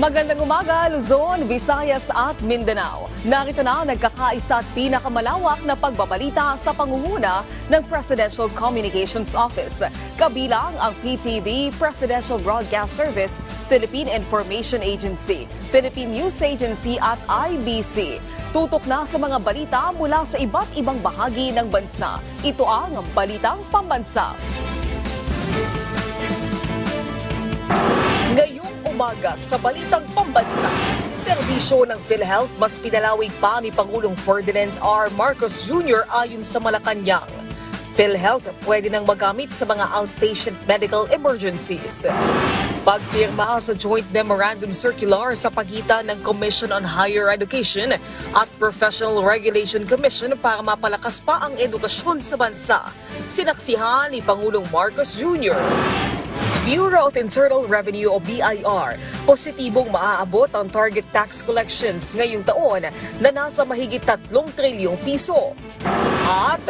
Magandang umaga, Luzon, Visayas at Mindanao. Narito na nagkakaisa at pinakamalawak na pagbabalita sa pangunguna ng Presidential Communications Office. Kabilang ang PTV, Presidential Broadcast Service, Philippine Information Agency, Philippine News Agency at IBC. Tutok na sa mga balita mula sa iba't ibang bahagi ng bansa. Ito ang Balitang Pambansa. Ngayong umaga sa Balitang Pambansa, serbisyo ng PhilHealth mas pinalawig pa ni Pangulong Ferdinand R. Marcos Jr. ayon sa Malacanang. PhilHealth pwede nang magamit sa mga outpatient medical emergencies. Pagpirma sa Joint Memorandum Circular sa pagitan ng Commission on Higher Education at Professional Regulation Commission para mapalakas pa ang edukasyon sa bansa. Sinaksihan ni Pangulong Marcos Jr. Bureau of Internal Revenue o BIR, positibong maaabot ang target tax collections ngayong taon na nasa mahigit 3 trilyong piso. At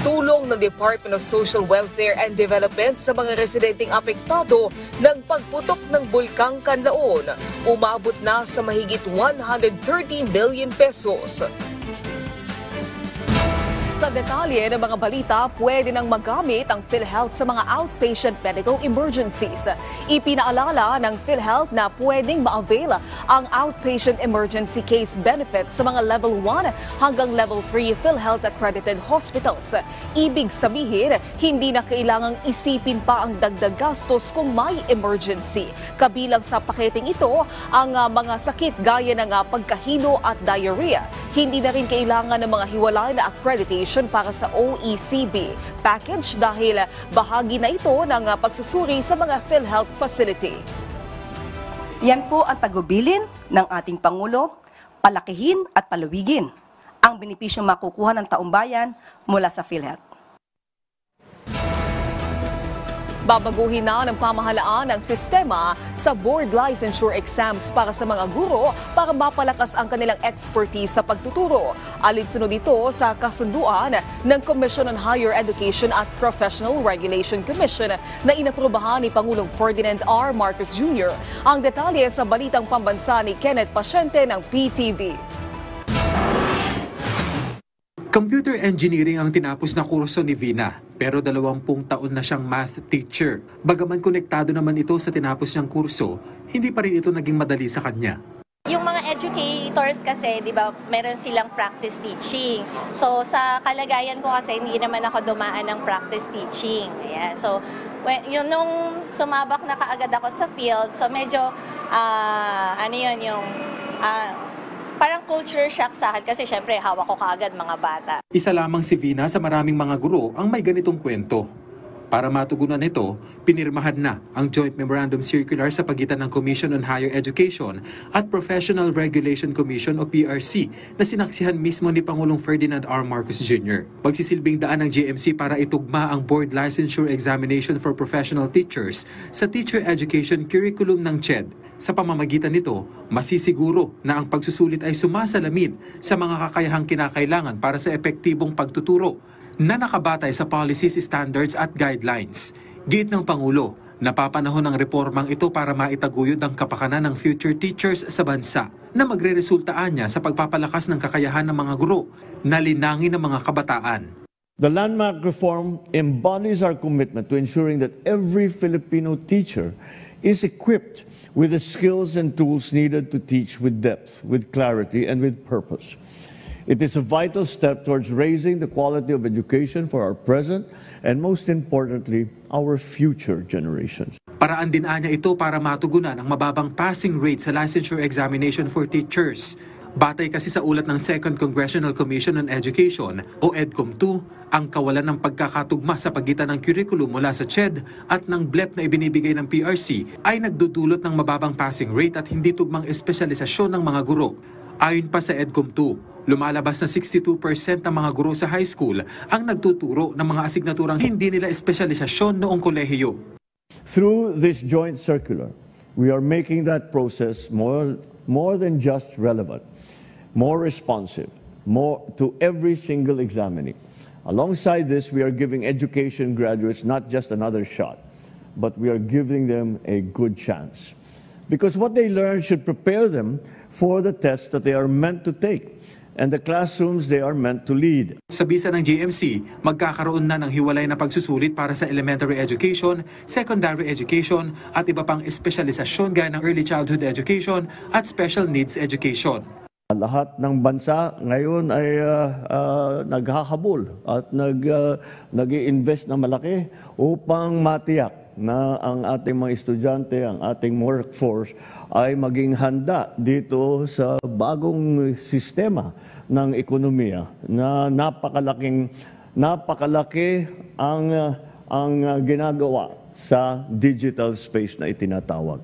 tulong ng Department of Social Welfare and Development sa mga residenteng apektado ng pagputok ng Bulkang Kanlaon, umabot na sa mahigit 130 billion pesos. Sa detalye ng mga balita, pwede nang magamit ang PhilHealth sa mga outpatient medical emergencies. Ipinaalala ng PhilHealth na pwedeng ma-avail ang outpatient emergency case benefit sa mga level 1 hanggang level 3 PhilHealth accredited hospitals. Ibig sabihin, hindi na kailangang isipin pa ang dagdag gastos kung may emergency. Kabilang sa paketeng ito ang mga sakit gaya ng pagkahilo at diarrhea. Hindi na rin kailangan ng mga hiwalay na accreditation para sa OECD package dahil bahagi na ito ng pagsusuri sa mga PhilHealth facility. Yan po ang tagubilin ng ating Pangulo, palakihin at palawigin ang benepisyong makukuha ng taumbayan mula sa PhilHealth. Babaguhin na ng pamahalaan ang sistema sa board licensure exams para sa mga guro para mapalakas ang kanilang expertise sa pagtuturo. Alinsunod ito sa kasunduan ng Commission on Higher Education at Professional Regulation Commission na inaprubahan ni Pangulong Ferdinand R. Marcos Jr. Ang detalye sa Balitang Pambansa ni Kenneth Pasyente ng PTV. Computer engineering ang tinapos na kurso ni Vina, pero 20 taon na siyang math teacher. Bagaman konektado naman ito sa tinapos niyang kurso, hindi pa rin ito naging madali sa kanya. Yung mga educators kasi, di ba, meron silang practice teaching. So, sa kalagayan ko kasi, hindi naman ako dumaan ng practice teaching. Ayan. So, yun, nung sumabak na kaagad ako sa field, so medyo, parang culture shock sa akin kasi syempre hawak ko kaagad mga bata. Isa lamang si Vina sa maraming mga guro ang may ganitong kwento. Para matugunan ito, pinirmahan na ang Joint Memorandum Circular sa pagitan ng Commission on Higher Education at Professional Regulation Commission o PRC na sinaksihan mismo ni Pangulong Ferdinand R. Marcos Jr. Magsisilbing daan ng GMC para itugma ang Board Licensure Examination for Professional Teachers sa Teacher Education Curriculum ng CHED. Sa pamamagitan nito, masisiguro na ang pagsusulit ay sumasalamin sa mga kakayahang kinakailangan para sa epektibong pagtuturo na nakabatay sa policies, standards at guidelines. Giit ng Pangulo, napapanahon ang reformang ito para maitaguyod ang kapakanan ng future teachers sa bansa na magre-resultaan niya sa pagpapalakas ng kakayahan ng mga guro na linangin ng mga kabataan. The landmark reform embodies our commitment to ensuring that every Filipino teacher is equipped with the skills and tools needed to teach with depth, with clarity, and with purpose. It is a vital step towards raising the quality of education for our present and, most importantly, our future generations. Paraan din niya ito para matugunan ang mababang passing rate sa licensure examination for teachers. Batay kasi sa ulat ng Second Congressional Commission on Education o EDCOM-2, ang kawalan ng pagkakatugma sa pagitan ng curriculum mula sa CHED at ng BLEP na ibinibigay ng PRC ay nagdudulot ng mababang passing rate at hindi tugmang espesyalisasyon ng mga guro. Ayon pa sa EDCOM-2, lumalabas na 62% ng mga guro sa high school ang nagtuturo ng mga asignaturang hindi nila espesyalisasyon noong kolehiyo. Through this joint circular, we are making that process more than just relevant, more responsive, more to every single examinee. Alongside this, we are giving education graduates not just another shot, but we are giving them a good chance. because what they learn should prepare them for the tests that they are meant to take and the classrooms they are meant to lead. Sa bisa ng JMC, magkakaroon na ng hiwalay na pagsusulit para sa elementary education, secondary education at iba pang espesyalisasyon gaya ng early childhood education at special needs education. Lahat ng bansa ngayon ay naghahabol at nag-i-invest na malaki upang matiyak na ang ating mga estudyante, ang ating workforce ay maging handa dito sa bagong sistema ng ekonomiya na napakalaki ang ginagawa sa digital space na itinatawag.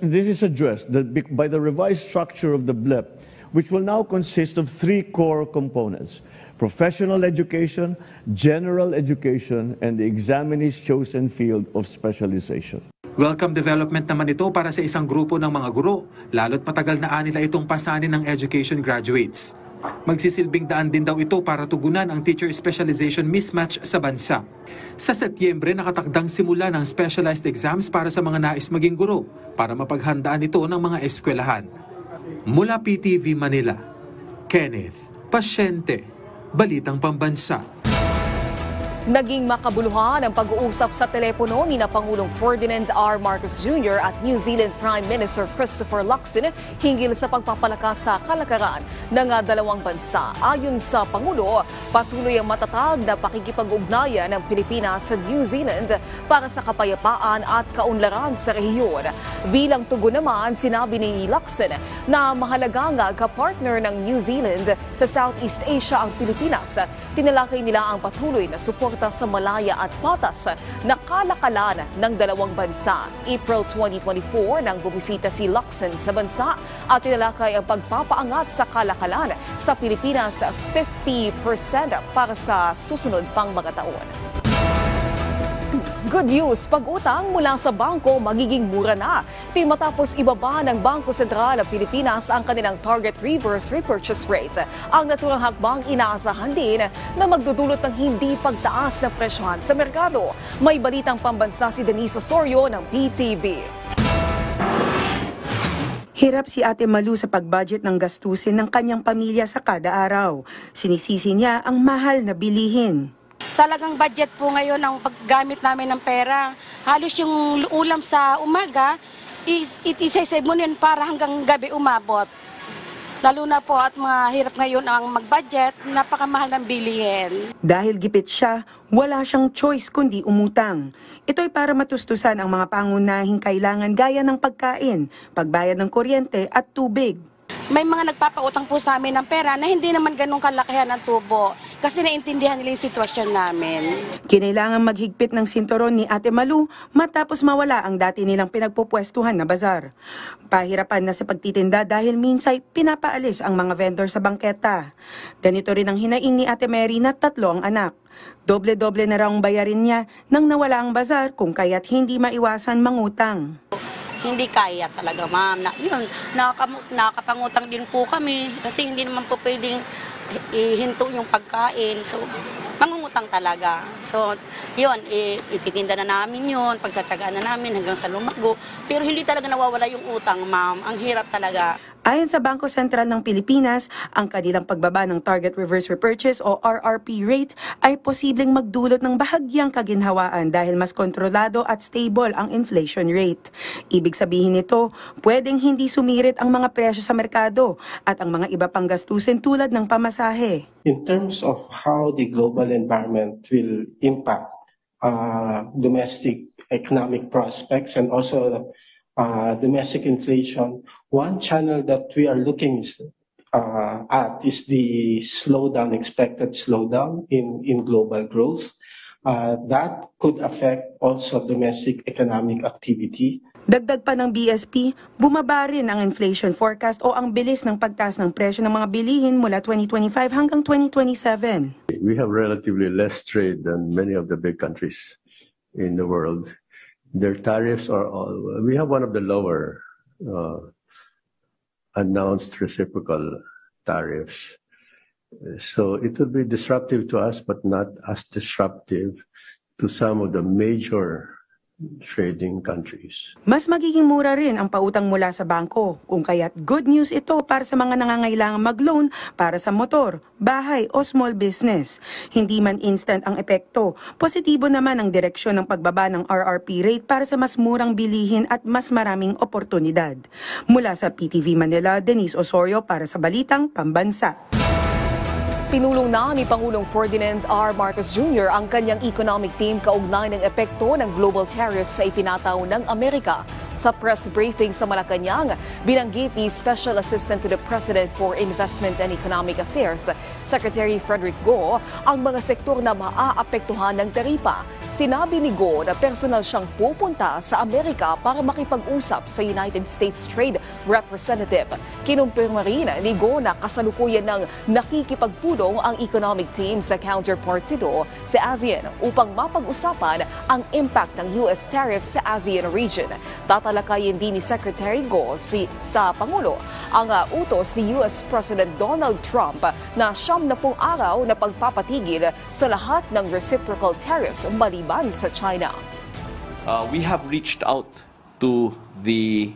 This is addressed by the revised structure of the BLEP, which will now consist of 3 core components: professional education, general education, and the examinee's chosen field of specialization. Welcome development naman ito para sa isang grupo ng mga guro, lalo't matagal na nila itong pasanin ng education graduates. Magsisilbing daan din daw ito para tugunan ang teacher specialization mismatch sa bansa. Sa Setyembre, nakatakdang simula ng specialized exams para sa mga nais maging guro para mapaghandaan ito ng mga eskwelahan. Mula PTV Manila, Kenneth Pasyente, Balitang Pambansa. Naging makabuluhan ang pag-uusap sa telepono ni Pangulong Ferdinand R. Marcos Jr. at New Zealand Prime Minister Christopher Luxon hinggil sa pagpapalakas sa kalakaran ng dalawang bansa. Ayon sa Pangulo, patuloy ang matatag na pakikipag-ugnayan ng Pilipinas sa New Zealand para sa kapayapaan at kaunlaran sa rehiyon. Bilang tugon naman, sinabi ni Luxon na mahalagang kapartner ng New Zealand sa Southeast Asia ang Pilipinas. Tinalakay nila ang patuloy na suporta sa malaya at patas na kalakalan ng dalawang bansa. April 2024 nang bumisita si Luxon sa bansa at tinalakay ang pagpapaangat sa kalakalan sa Pilipinas 50% para sa susunod pang mga taon. Good news, pag-utang mula sa bangko magiging mura na. Matapos ibaba ng Bangko Sentral ng Pilipinas ang kanilang target reverse repurchase rate. Ang naturang hakbang inaasahan din na magdudulot ng hindi pagtaas ng presyohan sa merkado. May balitang pambansa si Denise Osorio ng PTV. Hirap si Ate Malu sa pag-budget ng gastusin ng kanyang pamilya sa kada araw. Sinisisi niya ang mahal na bilihin. Talagang budget po ngayon ang paggamit namin ng pera. Halos yung ulam sa umaga, isasave mo yun para hanggang gabi umabot. Lalo na po at mahirap ngayon ang mag-budget, napakamahal ng bilihin. Dahil gipit siya, wala siyang choice kundi umutang. Ito'y para matustusan ang mga pangunahing kailangan gaya ng pagkain, pagbayad ng kuryente at tubig. May mga nagpapautang po sa amin ng pera na hindi naman ganun kalakihan ng tubo kasi naintindihan nila yung sitwasyon namin. Kinailangan maghigpit ng sinturon ni Ate Malu matapos mawala ang dati nilang pinagpupwestuhan na bazar. Pahirapan na sa pagtitinda dahil minsay pinapaalis ang mga vendor sa bangketa. Ganito rin ang hinaing ni Ate Mary na 3 ang anak. Doble-doble na raw ang bayarin niya nang nawala ang bazar kung kaya't hindi maiwasan mangutang. Hindi kaya talaga, ma'am. Nakakapangutang din po kami kasi hindi naman po pwedeng ihinto yung pagkain. So, mangungutang talaga. So, yun, ititinda na namin yun, pagtsatsagaan na namin hanggang sa lumago. Pero hindi talaga nawawala yung utang, ma'am. Ang hirap talaga. Ayon sa Bangko Sentral ng Pilipinas, ang kanilang pagbaba ng Target Reverse Repurchase o RRP rate ay posibleng magdulot ng bahagyang kaginhawaan dahil mas kontrolado at stable ang inflation rate. Ibig sabihin nito, pwedeng hindi sumirit ang mga presyo sa merkado at ang mga iba pang gastusin tulad ng pamasahe. In terms of how the global environment will impact domestic economic prospects and also domestic inflation, one channel that we are looking at is the expected slowdown in global growth. That could affect also domestic economic activity. Dagdag pa ng BSP, bumaba rin ang inflation forecast o ang bilis ng pagtaas ng presyo ng mga bilihin mula 2025 hanggang 2027. We have relatively less trade than many of the big countries in the world. Their tariffs are we have one of the lower announced reciprocal tariffs. So it will be disruptive to us, but not as disruptive to some of the major trading countries. Mas magiging mura rin ang pautang mula sa bangko, kung kaya't good news ito para sa mga nangangailangang mag-loan para sa motor, bahay o small business. Hindi man instant ang epekto, positibo naman ang direksyon ng pagbaba ng RRP rate para sa mas murang bilihin at mas maraming oportunidad. Mula sa PTV Manila, Denise Osorio para sa Balitang Pambansa. Pinulong na ni Pangulong Ferdinand R. Marcos Jr. ang kanyang economic team kaugnay ng epekto ng global tariffs sa ipinataw ng Amerika. Sa press briefing sa Malacanang, binanggit ni Special Assistant to the President for Investment and Economic Affairs, Secretary Frederick Go, ang mga sektor na maaapektuhan ng taripa. Sinabi ni Go na personal siyang pupunta sa Amerika para makipag-usap sa United States Trade Representative. Kinumpirma rin ni Go na kasalukuyan ng nakikipagpulong ang economic team sa counterparts nito sa ASEAN upang mapag-usapan ang impact ng US tariffs sa ASEAN region. Tatalakayin din ni Secretary Go sa Pangulo ang utos ni US President Donald Trump na 70 araw na pagpapatigil sa lahat ng reciprocal tariffs maliban sa China. We have reached out to the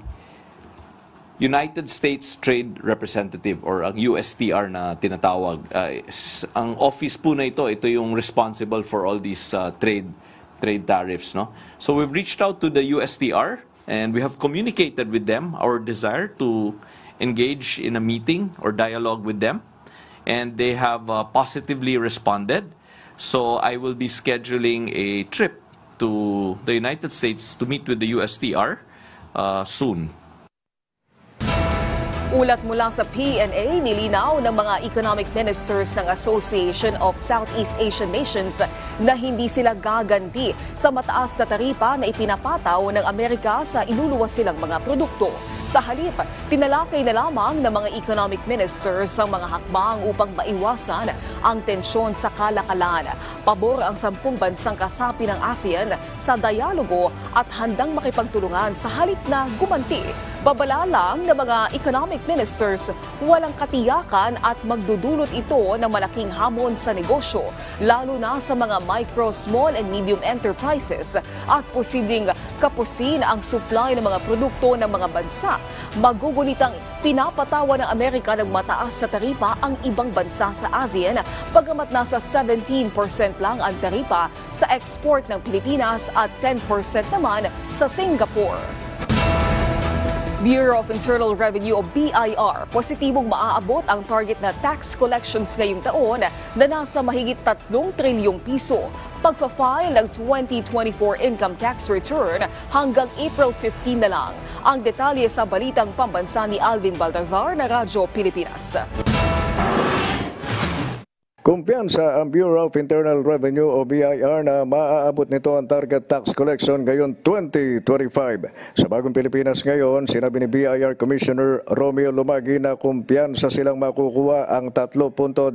United States Trade Representative or ang USTR na tinatawag. Ang office po na ito yung responsible for all these trade tariffs, no? So we've reached out to the USTR and we have communicated with them our desire to engage in a meeting or dialogue with them, and they have positively responded. So I will be scheduling a trip to the United States to meet with the USTR soon. Ulat mula sa PNA, nilinaw ng mga economic ministers ng Association of Southeast Asian Nations na hindi sila gaganti sa mataas na taripa na ipinapataw ng Amerika sa iluluwas silang mga produkto. Sa halip, tinalakay na lamang ng mga economic ministers ang mga hakbang upang maiwasan ang tensyon sa kalakalan. Pabor ang 10 bansang kasapi ng ASEAN sa dialogo at handang makipagtulungan sa halip na gumanti. Babala lang ng mga economic ministers, walang katiyakan at magdudulot ito ng malaking hamon sa negosyo, lalo na sa mga micro, small and medium enterprises at posibleng kapusin ang supply ng mga produkto ng mga bansa. Magugunitang pinapatawa ng Amerika ng mataas sa taripa ang ibang bansa sa ASEAN, bagamat nasa 17% lang ang taripa sa export ng Pilipinas at 10% naman sa Singapore. Bureau of Internal Revenue o BIR, positibong maaabot ang target na tax collections ngayong taon na nasa mahigit 3 trilyong piso. Pagpa-file ng 2024 income tax return hanggang April 15 na lang. Ang detalye sa Balitang Pambansa ni Alvin Baltazar na Radyo Pilipinas. Kumpiyansa ang Bureau of Internal Revenue o BIR na maaabot nito ang target tax collection ngayon 2025. Sa Bagong Pilipinas ngayon, sinabi ni BIR Commissioner Romeo Lumagi na kumpiyansa silang makukuha ang 3.23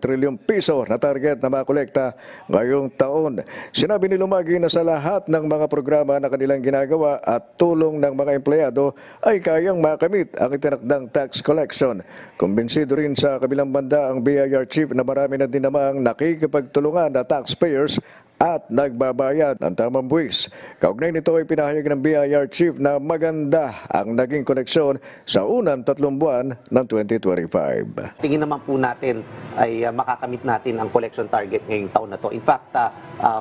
trilyong piso na target na makolekta ngayong taon. Sinabi ni Lumagi na sa lahat ng mga programa na kanilang ginagawa at tulong ng mga empleyado ay kayang makamit ang itinakdang tax collection. Kumbinsido rin sa kabilang banda ang BIR Chief na marami na din namang nakikipagtulungan na taxpayers at nagbabayad ng tamang buwis. Kaugnay nito ay pinahayag ng BIR Chief na maganda ang naging koleksyon sa unang 3 buwan ng 2025. Tingin naman po natin ay makakamit natin ang collection target ngayong taon na to. In fact,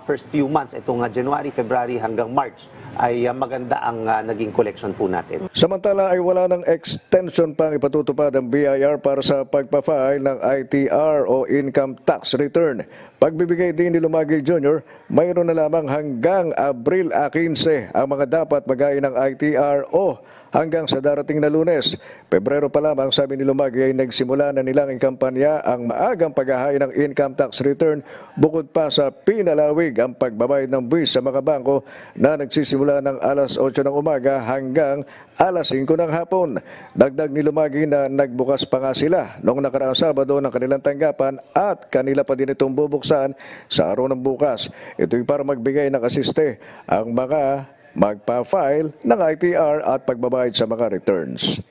first few months, itong January, February hanggang March, ay maganda ang naging collection po natin. Samantala ay wala ng extension pang ipatutupad ang BIR para sa pagpa-file ng ITR o Income Tax Return. Pagbibigay din ni Lumagi Jr., mayroon na lamang hanggang Abril 15 ang mga dapat magain ng ITR o hanggang sa darating na Lunes. Pebrero pa lamang, sabi ni Lumagi, ay nagsimula na nilang ikampanya ang maagang paghahain ng income tax return bukod pa sa pinalawig ang pagbabayad ng buwis sa mga bangko na nagsisimula ng alas 8 ng umaga hanggang alas 5 ng hapon. Dagdag ni Lumagi na nagbukas pa nga sila noong nakaraang Sabado ng kanilang tanggapan at kanila pa din itong bubuksan sa araw ng bukas. Ito'y para magbigay ng asiste ang mga magpa-file ng ITR at pagbabayad sa mga returns.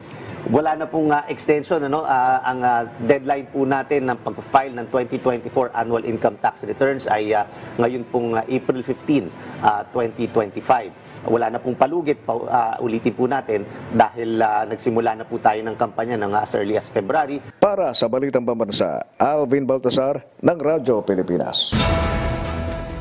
Wala na pong extension, ang deadline po natin ng pag-file ng 2024 annual income tax returns ay ngayon pong April 15, 2025. Wala na pong palugit, ulitin po natin dahil nagsimula na po tayo ng kampanya ng as early as February. Para sa Balitang Pambansa, Alvin Baltasar ng Radyo Pilipinas.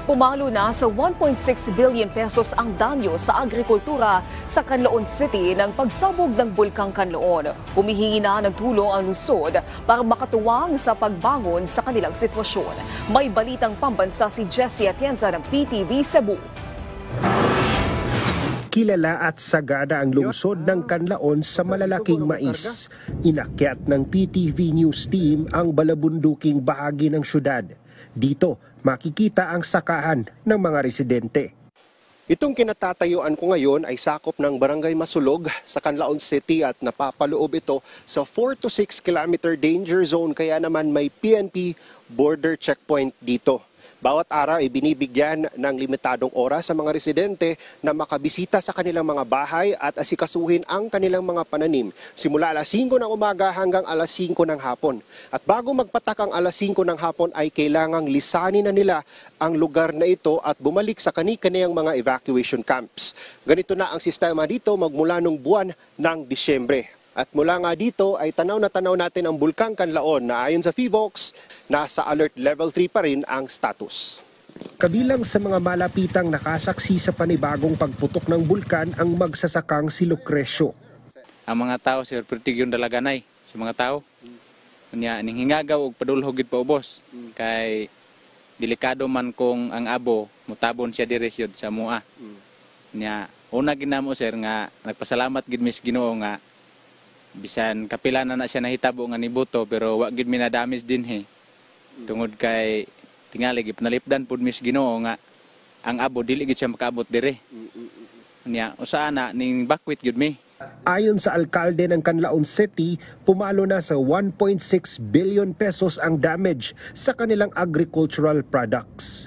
Pumalo na sa 1.6 billion pesos ang danyo sa agrikultura sa Canlaon City ng pagsabog ng Bulkang Canlaon. Humihingi na ng tulong ang lungsod para makatuwang sa pagbangon sa kanilang sitwasyon. May Balitang Pambansa si Jessie Atienza ng PTV Cebu. Kilala at sagada ang lungsod ng Canlaon sa malalaking mais. Inakyat ng PTV News Team ang balabunduking bahagi ng syudad. Dito, makikita ang sakahan ng mga residente. Itong kinatatayuan ko ngayon ay sakop ng Barangay Masulog sa Canlaon City at napapaloob ito sa 4 to 6 kilometer danger zone kaya naman may PNP border checkpoint dito. Bawat araw ay binibigyan ng limitadong oras sa mga residente na makabisita sa kanilang mga bahay at asikasuhin ang kanilang mga pananim simula alas 5 ng umaga hanggang alas 5 ng hapon. At bago magpatak ang alas 5 ng hapon ay kailangang lisanin na nila ang lugar na ito at bumalik sa kani-kaniyang mga evacuation camps. Ganito na ang sistema dito magmula nung buwan ng Disyembre. At mula nga dito ay tanaw natin ang Bulkang Canlaon na ayon sa FIVOX, nasa alert level 3 pa rin ang status. Kabilang sa mga malapitang nakasaksi sa panibagong pagputok ng bulkan ang magsasakang si Lucrecio. Ang mga tao sir pertigyon dalaganay sa mga tao. Nya ning hingagaw og padulhog gid paubos kay delikado man kung ang abo mutabon siya diri sa mua. Nya una ginamo sir nga nagpasalamat gid mis Ginoo nga bisan kapila na siya nahitabo nga nibuto pero wa gid minadamage din tungod kay tingali gid panalipdan pud mis Ginoo nga ang abo dili gid siya makaabot dire nya usa na ning bakwit gid mi. Ayon sa alkalde ng Canlaon City, pumalo na sa 1.6 billion pesos ang damage sa kanilang agricultural products.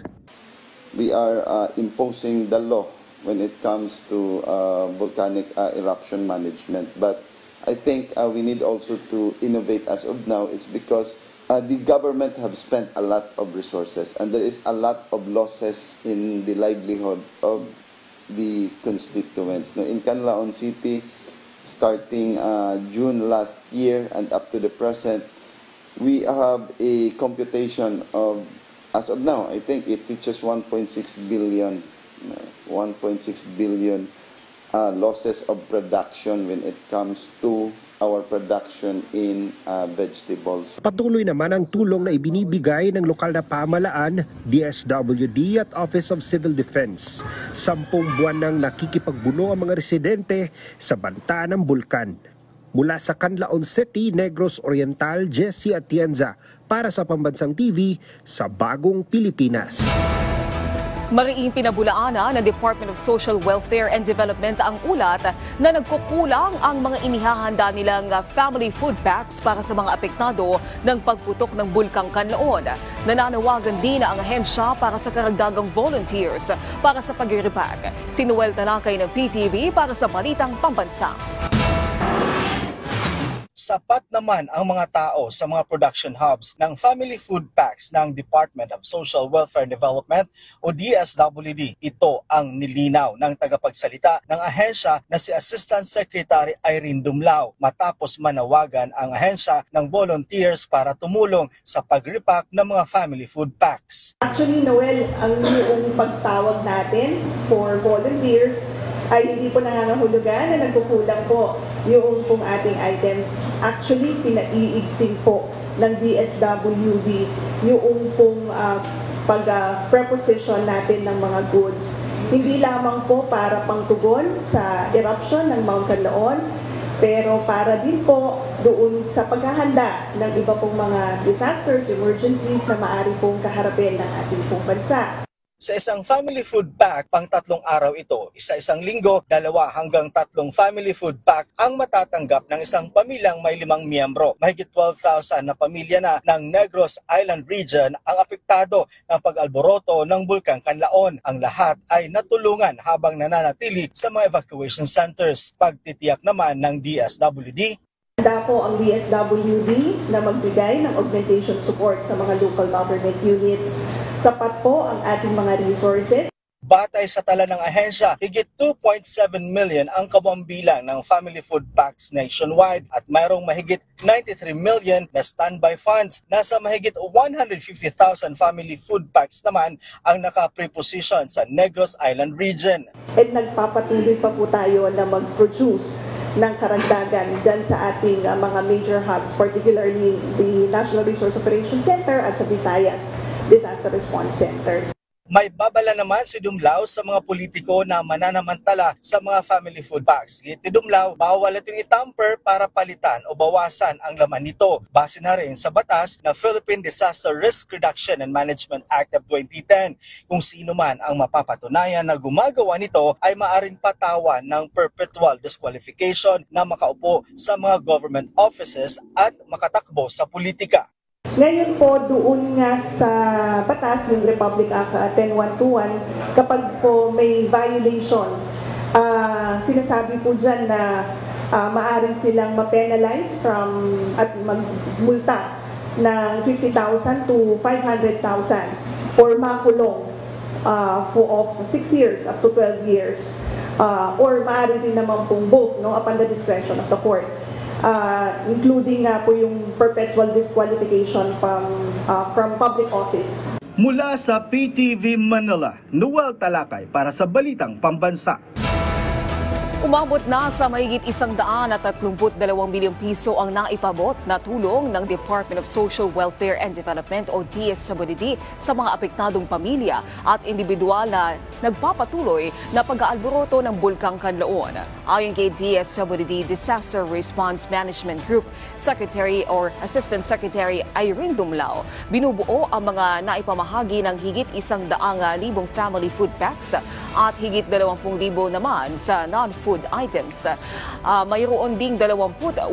We are imposing the law when it comes to volcanic eruption management, but I think we need also to innovate as of now. It's because the government have spent a lot of resources and there is a lot of losses in the livelihood of the constituents. Now, in Canlaon City, starting June last year and up to the present, we have a computation of, as of now, I think it reaches 1.6 billion losses of production when it comes to our production in vegetables. Patuloy naman ang tulong na ibinibigay ng lokal na pamahalaan, DSWD at Office of Civil Defense. 10 buwan nang nakikipagbuno ang mga residente sa banta ng bulkan. Mula sa Canlaon City, Negros Oriental, Jessie Atienza para sa Pambansang TV sa Bagong Pilipinas. Mariing pinabulaanan ng Department of Social Welfare and Development ang ulat na nagkukulang ang mga inihahanda nilang family food packs para sa mga apektado ng pagputok ng Bulkang Canlaon. Nananawagan din ang ahensya para sa karagdagang volunteers para sa pag-repack. Si Noel Talakay ng PTV para sa Balitang Pambansa. Sapat naman ang mga tao sa mga production hubs ng family food packs ng Department of Social Welfare and Development o DSWD. Ito ang nilinaw ng tagapagsalita ng ahensya na si Assistant Secretary Irene Dumlao matapos manawagan ang ahensya ng volunteers para tumulong sa pag-repack ng mga family food packs. Actually, Noel, ang yung pagtawag natin for volunteers ay hindi po nangangahulugan na nagkukulang po yung pong ating items. Actually, pinaiigting po ng DSWD yung pong pag-preposition natin ng mga goods. Hindi lamang po para pangtugon sa eruption ng Mount Canlaon, pero para din po doon sa paghahanda ng iba pong mga disasters, emergencies na maaari pong kaharapin ng ating pong bansa. Sa isang family food pack, pang 3 araw ito, isa-isang linggo, 2 hanggang 3 family food pack ang matatanggap ng isang pamilyang may 5 miyembro. Mahigit 12,000 na pamilya na ng Negros Island Region ang apektado ng pag-alboroto ng Bulkang Canlaon. Ang lahat ay natulungan habang nananatili sa mga evacuation centers. Pagtitiyak naman ng DSWD, Handa po ang DSWD na magbigay ng augmentation support sa mga local government units. Sapat po ang ating mga resources. Batay sa tala ng ahensya, higit 2.7 million ang kabuang-bilang ng family food packs nationwide at mayroong mahigit 93 million na standby funds. Nasa mahigit 150,000 family food packs naman ang naka-preposition sa Negros Island region. At nagpapatuloy pa po tayo na mag-produce ng karagdagan dyan sa ating mga major hubs, particularly the National Resource Operations Center at sa Visayas Disaster Response Centers. May babala naman si Dumlao sa mga politiko na mananamantala sa mga family food packs. Git ni Dumlao, bawal itong itamper para palitan o bawasan ang laman nito. Base na rin sa batas na Philippine Disaster Risk Reduction and Management Act of 2010. Kung sino man ang mapapatunayan na gumagawa nito ay maaring patawan ng perpetual disqualification na makaupo sa mga government offices at makatakbo sa politika. Ngayon po, doon nga sa batas, yung Republic Act 10121, kapag po may violation, sinasabi po dyan na maaari silang ma-penalize at magmulta ng 50,000 to 500,000 or makulong of 6 years up to 12 years. Or maaari din naman pong both, no, upon the discretion of the court. Including po yung perpetual disqualification from public office. Mula sa PTV Manila, Noel Talakay para sa Balitang Pambansa. Umabot na sa mahigit 132 milyong piso ang naipabot na tulong ng Department of Social Welfare and Development o DSWD sa mga apektadong pamilya at individual na nagpapatuloy na pag-aalboroto ng Bulkang Kanlaon. Ayon kay DSWD Disaster Response Management Group Secretary or Assistant Secretary Irene Dumlao, binubuo ang mga naipamahagi ng higit 100,000 family food packs at higit 20,000 naman sa non-food items. Mayroon ding 28,000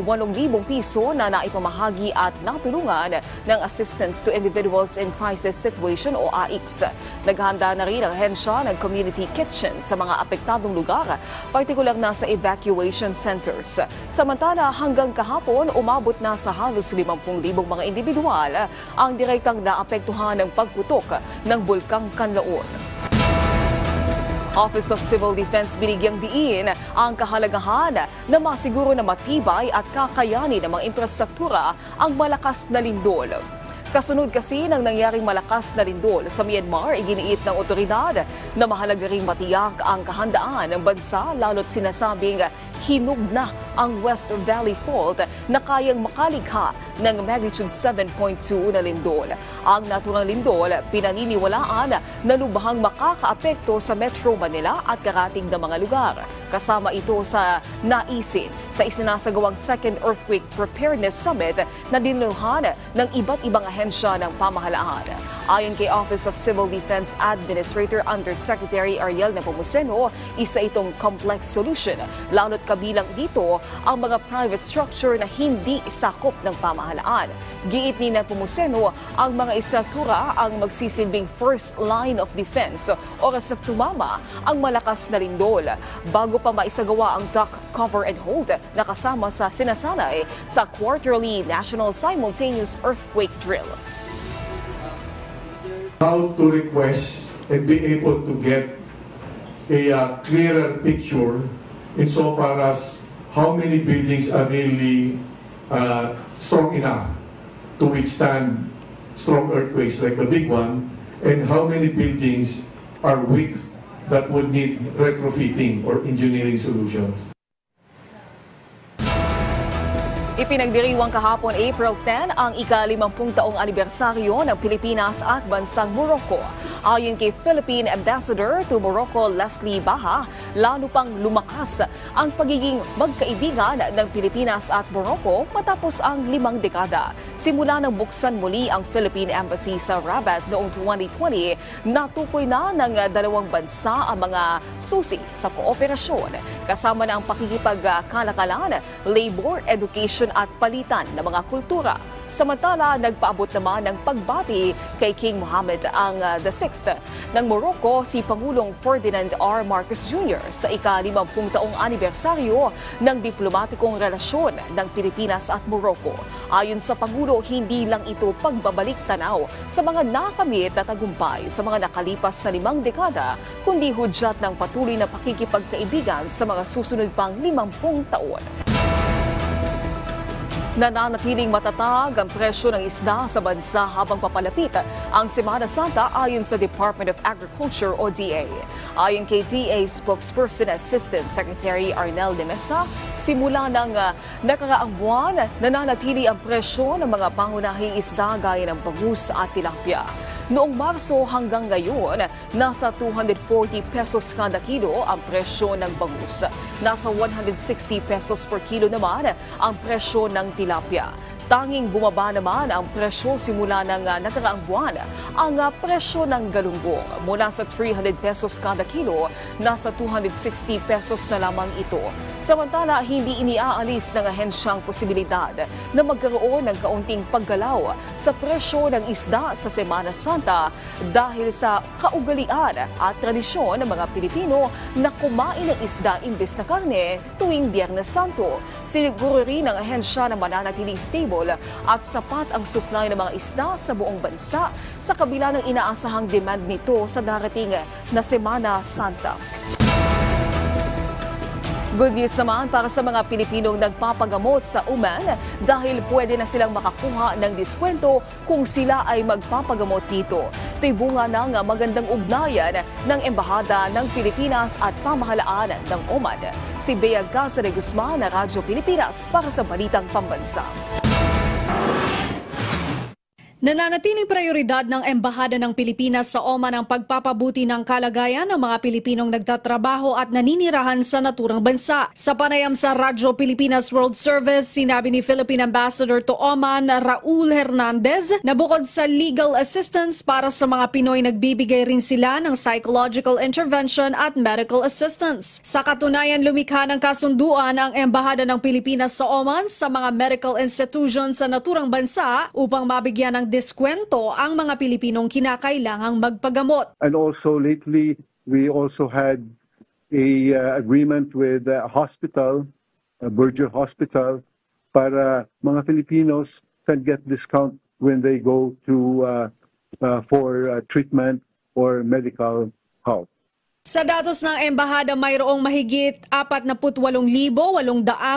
piso na naipamahagi at natulungan ng Assistance to Individuals in Crisis Situation o AICS. Naghanda na rin ang hensya ng community kitchen sa mga apektadong lugar, partikular na sa evacuation centers. Samantala, hanggang kahapon, umabot na sa halos 50,000 mga individual ang direktang naapektuhan ng pagputok ng Bulkang Kanlaon. Office of Civil Defense binigyang diin ang kahalagahan na masiguro na matibay at kakayanin ng mga infrastruktura ang malakas na lindol. Kasunod kasi ng nangyaring malakas na lindol sa Myanmar, iginiit ng otoridad na mahalaga ring matiyak ang kahandaan ng bansa lalo't sinasabing hinug na ang West Valley Fault na kayang makalikha ng magnitude 7.2 na lindol. Ang naturang lindol, pinaniniwalaan na lubhang makakaapekto sa Metro Manila at karating na mga lugar. Kasama ito sa naisin sa isinasagawang Second Earthquake Preparedness Summit na dinuluhan ng iba't ibang ahensya ng pamahalaan. Ayon kay Office of Civil Defense Administrator Undersecretary Ariel Nepomuceno, isa itong complex solution, lalo't kabilang dito ang mga private structure na hindi isakop ng pamahalaan. Giit ni Nepomuceno, ang mga istruktura ang magsisilbing first line of defense oras na tumama ang malakas na lindol bago pa maisagawa ang duck cover and hold na kasama sa sinasanay sa quarterly National Simultaneous Earthquake Drill. How to request and be able to get a clearer picture insofar as how many buildings are really strong enough to withstand strong earthquakes like the big one, and how many buildings are weak that would need retrofitting or engineering solutions. Ipinagdiriwang kahapon April 10 ang ika-50 taong anibersaryo ng Pilipinas at bansang Morocco. Ayon kay Philippine Ambassador to Morocco Leslie Baha, lalo pang lumakas ang pagiging magkaibigan ng Pilipinas at Morocco matapos ang 5 dekada. Simula nang buksan muli ang Philippine Embassy sa Rabat noong 2020, natukoy na ng dalawang bansa ang mga susi sa kooperasyon. Kasama na ang pakikipagkalakalan, labor, education at palitan ng mga kultura. Samantala, nagpaabot naman ng pagbati kay King Mohammed ang VI ng Morocco si Pangulong Ferdinand R. Marcos Jr. sa ika-50 taong anibersaryo ng diplomatikong relasyon ng Pilipinas at Morocco. Ayon sa Pangulo, hindi lang ito pagbabalik tanaw sa mga nakamit na tagumpay sa mga nakalipas na 5 dekada, kundi hudyat ng patuloy na pakikipagkaibigan sa mga susunod pang 50 taon. Nananatiling matatag ang presyo ng isda sa bansa habang papalapit ang Semana Santa ayon sa Department of Agriculture o DA. Ayon kay DA spokesperson Assistant Secretary Arnel de Mesa, simula ng nakaraang buwan, nananatili ang presyo ng mga pangunahing isda gaya ng bangus at tilapia. Noong Marso hanggang ngayon, nasa 240 pesos kada kilo ang presyo ng bangus. Nasa 160 pesos per kilo naman ang presyo ng tilapia. Tanging bumaba naman ang presyo simula ng nakaraang buwan. Ang presyo ng galunggong mula sa 300 pesos kada kilo, nasa 260 pesos na lamang ito. Samantala, hindi iniaalis ng ahensyang posibilidad na magkaroon ng kaunting paggalaw sa presyo ng isda sa Semana Santa dahil sa kaugalian at tradisyon ng mga Pilipino na kumain ng isda imbes na karne tuwing Biyernes Santo. Siniguro rin ng ahensya na mananatiling stable at sapat ang supply ng mga isda sa buong bansa sa kabila ng inaasahang demand nito sa darating na Semana Santa. Good news naman para sa mga Pilipinong nagpapagamot sa Oman dahil pwede na silang makakuha ng diskwento kung sila ay magpapagamot dito. Ito'y bunga ng magandang ugnayan ng Embahada ng Pilipinas at Pamahalaan ng Oman. Si Bea Gaza de Guzman na Radyo Pilipinas para sa Balitang Pambansa. Nananatiling prioridad ng Embahada ng Pilipinas sa Oman ang pagpapabuti ng kalagayan ng mga Pilipinong nagtatrabaho at naninirahan sa naturang bansa. Sa panayam sa Radyo Pilipinas World Service, sinabi ni Philippine Ambassador to Oman, Raul Hernandez, na bukod sa legal assistance para sa mga Pinoy, nagbibigay rin sila ng psychological intervention at medical assistance. Sa katunayan, lumikha ng kasunduan ang Embahada ng Pilipinas sa Oman sa mga medical institutions sa naturang bansa upang mabigyan ng diskwento ang mga Pilipinong kinakailangang magpagamot. And also lately, we also had a agreement with a hospital, Berger Hospital, para mga Filipinos can get discount when they go to for treatment or medical help. Sa datos ng Embahada, mayroong mahigit 48,800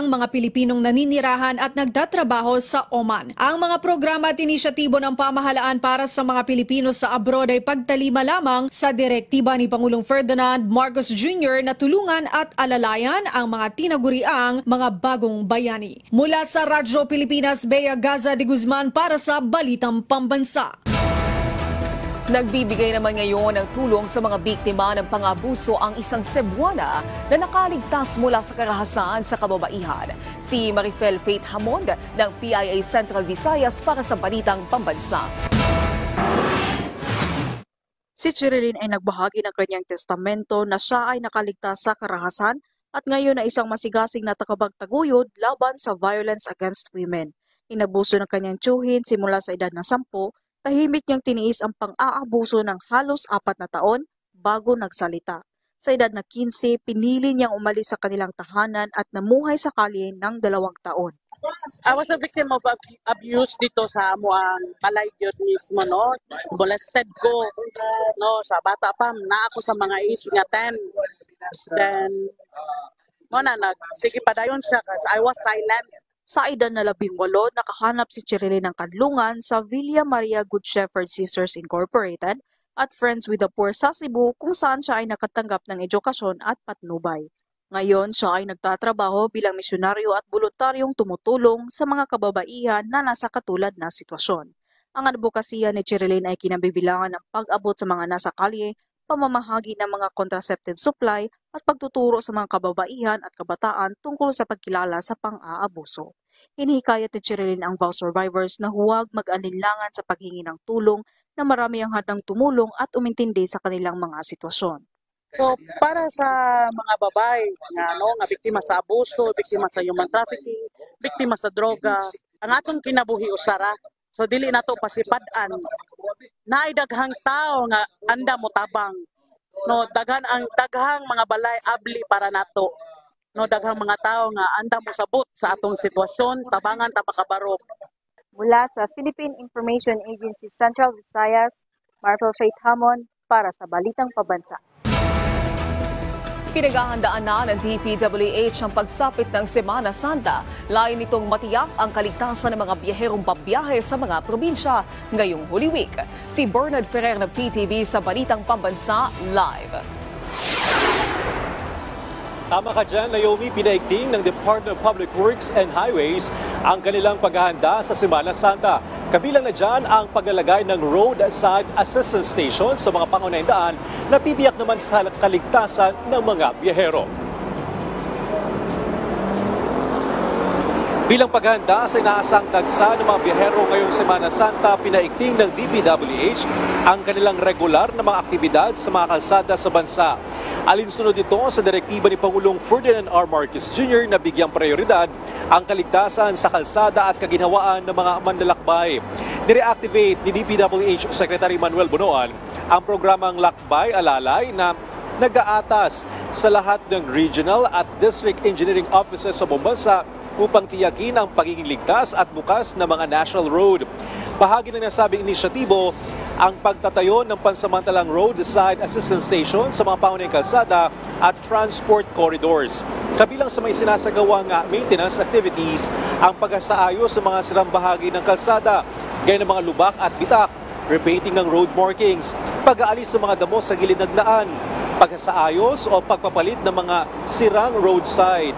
mga Pilipinong naninirahan at nagtatrabaho sa Oman. Ang mga programa at inisyatibo ng pamahalaan para sa mga Pilipino sa abroad ay pagtalima lamang sa direktiba ni Pangulong Ferdinand Marcos Jr. na tulungan at alalayan ang mga tinaguriang mga bagong bayani. Mula sa Radyo Pilipinas, Bea Gaza de Guzman para sa Balitang Pambansa. Nagbibigay naman ngayon ng tulong sa mga biktima ng pang-abuso ang isang Cebuana na nakaligtas mula sa karahasan sa kababaihan. Si Marifel Faith Hamond ng PIA Central Visayas para sa Balitang Pambansa. Si Cherilyn ay nagbahagi ng kanyang testamento na siya ay nakaligtas sa karahasan at ngayon ay isang masigasig na takabagtaguyod laban sa violence against women. Inabuso ng kanyang tiyuhin simula sa edad na 10, tahimik niyang tiniis ang pang-aabuso ng halos 4 na taon bago nagsalita. Sa edad na 15, pinili niyang umalis sa kanilang tahanan at namuhay sa kalye ng 2 taon. I was a victim of abuse dito sa amuang balay yun mismo, no? Molested ko, no? Sa bata pa, na ako sa mga age nga 10. Then, sige pa dayon siya kasi I was silent. Sa edad na 18, nakahanap si Cherilyn ng kadlungan sa Villa Maria Good Shepherd Sisters Incorporated at Friends with the Poor sa Cebu kung saan siya ay nakatanggap ng edukasyon at patnubay. Ngayon, siya ay nagtatrabaho bilang misyonaryo at voluntaryong tumutulong sa mga kababaihan na nasa katulad na sitwasyon. Ang advokasya ni Cherilyn ay kinabibilangan ng pag-abot sa mga nasa kalye, pamamahagi ng mga contraceptive supply at pagtuturo sa mga kababaihan at kabataan tungkol sa pagkilala sa pang-aabuso. Hinihikayat ni Cherilyn ang vow survivors na huwag mag-alinlangan sa paghingi ng tulong na marami ang handang tumulong at umintindi sa kanilang mga sitwasyon. So, para sa mga babae nga biktima sa abuso, biktima sa human trafficking, biktima sa droga, ang atong kinabuhi usara. So dili nato pasipad-an. Naay daghang tao nga anda mo tabang. No, daghang mga balay abli para nato. No, daghang mga tao nga anda mo sabot sa atong sitwasyon, tabangan ta makabarok. Mula sa Philippine Information Agency Central Visayas, Marvel Faith Hamon para sa Balitang Pambansa. Pinaghahandaan na ng DPWH ang pagsapit ng Semana Santa. Layo nitong matiyak ang kaligtasan ng mga biyaherong pabiyahe sa mga probinsya ngayong Holy Week. Si Bernard Ferrer ng PTV sa Balitang Pambansa Live. Tama ka dyan, Naomi. Pinaigting ng Department of Public Works and Highways ang kanilang paghahanda sa Semana Santa. Kabilang na dyan ang paglalagay ng roadside assistance station sa mga pangunahing daan na tibiyak naman sa kaligtasan ng mga biyahero. Bilang paghahanda sa inaasang dagsa ng mga biyahero ngayong Semana Santa, pinaigting ng DPWH ang kanilang regular na mga aktibidad sa mga kalsada sa bansa. Alinsunod ito sa direktiba ni Pangulong Ferdinand R. Marcos Jr. na bigyang prioridad ang kaligtasan sa kalsada at kaginhawaan ng mga manlalakbay. Nireactivate ni DPWH Secretary Manuel Bonoan ang programang Lakbay Alalay na nag-aatas sa lahat ng regional at district engineering offices sa buong bansa upang tiyakin ang pagiging ligtas at bukas na mga national road. Bahagi ng nasabing inisyatibo ang pagtatayo ng pansamantalang roadside assistance station sa mga pangunahing kalsada at transport corridors. Kabilang sa may sinasagawang maintenance activities ang pagsaayos sa mga sirang bahagi ng kalsada, gaya ng mga lubak at bitak, repainting ng road markings, pag-aalis sa mga damo sa gilid ng daan, pagsaayos o pagpapalit ng mga sirang roadside.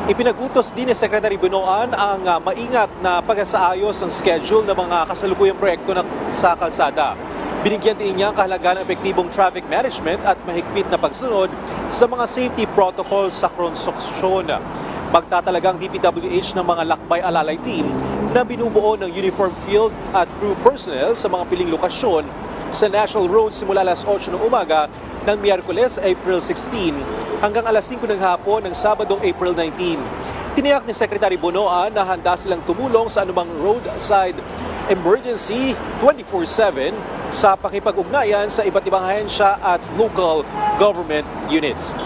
Ipinagutos din ni Secretary Bonoan ang maingat na pagsaayos ng schedule ng mga kasalukuyang proyekto sa kalsada. Binigyan din niya ang kahalagaan ng epektibong traffic management at mahigpit na pagsunod sa mga safety protocols sa konstruksyon. Magtatalagang DPWH ng mga lakbay alalay team na binubuo ng uniform field at crew personnel sa mga piling lokasyon sa national roads simula alas 8 ng umaga ng Miyerkules, April 16 hanggang alas 5 ng hapon ng Sabadong April 19. Tiniyak ni Secretary Bonoan na handa silang tumulong sa anumang roadside emergency 24/7 sa pakipag-ugnayan sa iba't ibang ahensya at local government units.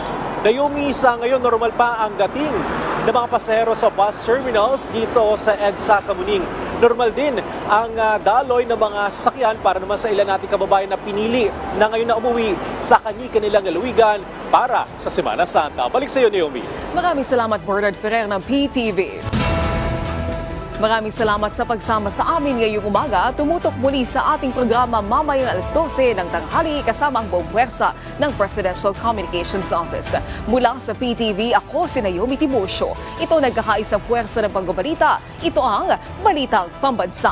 Naomi, sa ngayon normal pa ang dating ng mga pasahero sa bus terminals dito sa EDSA Kamuning. Normal din ang daloy ng mga sasakyan para naman sa ilan nating kababayan na pinili na ngayon na umuwi sa kanilang lalawigan para sa Semana Santa. Balik sa iyo, Naomi. Maraming salamat, Bernard Ferrer ng PTV. Maraming salamat sa pagsama sa amin ngayong umaga. Tumutok muli sa ating programa mamayang alas 12 ng tanghali kasama ang buong puwersa ng Presidential Communications Office. Mula sa PTV, ako si Naomi Timosio. Ito nagkakaisang puwersa ng pagbabalita. Ito ang Balitang Pambansa.